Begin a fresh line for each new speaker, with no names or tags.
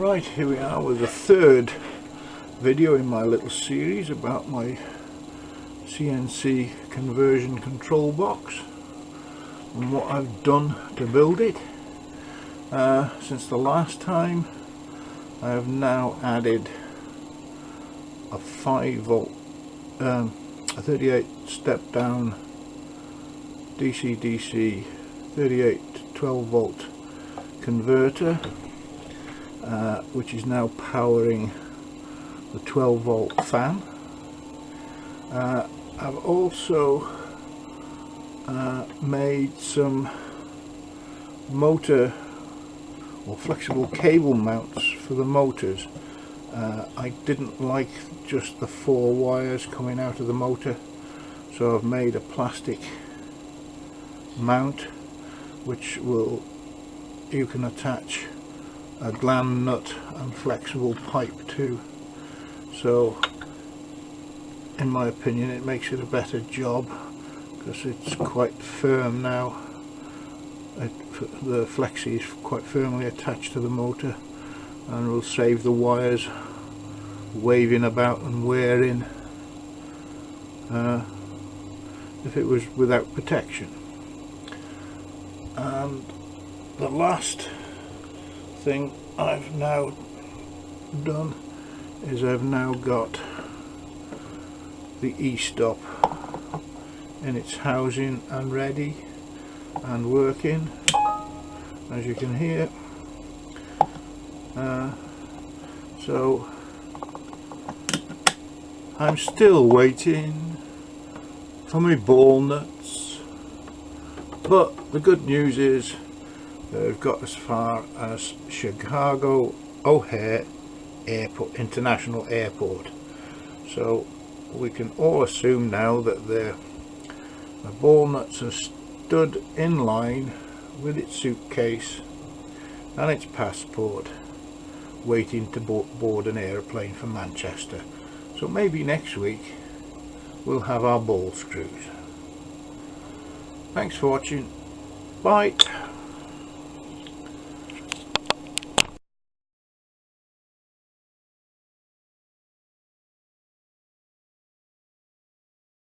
Right, here we are with the third video in my little series about my CNC conversion control box and what I've done to build it. Since the last time, I have now added a 5-volt, a 38 step down DC-DC 38 to 12 volt converter, which is now powering the 12 volt fan. I've also made some motor or flexible cable mounts for the motors. I didn't like just the 4 wires coming out of the motor, so I've made a plastic mount which you can attach a gland nut and flexible pipe to. So in my opinion it makes it a better job because it's quite firm now. The flexi is quite firmly attached to the motor and will save the wires waving about and wearing if it was without protection. And the last thing I've now done is I've now got the e-stop in its housing and ready and working, as you can hear. So I'm still waiting for my ball nuts, but the good news is they've got as far as Chicago O'Hare Airport, International Airport, so we can all assume now that the ball nuts are stood in line with its suitcase and its passport, waiting to board an aeroplane for Manchester. So maybe next week we'll have our ball screws. Thanks for watching. Bye.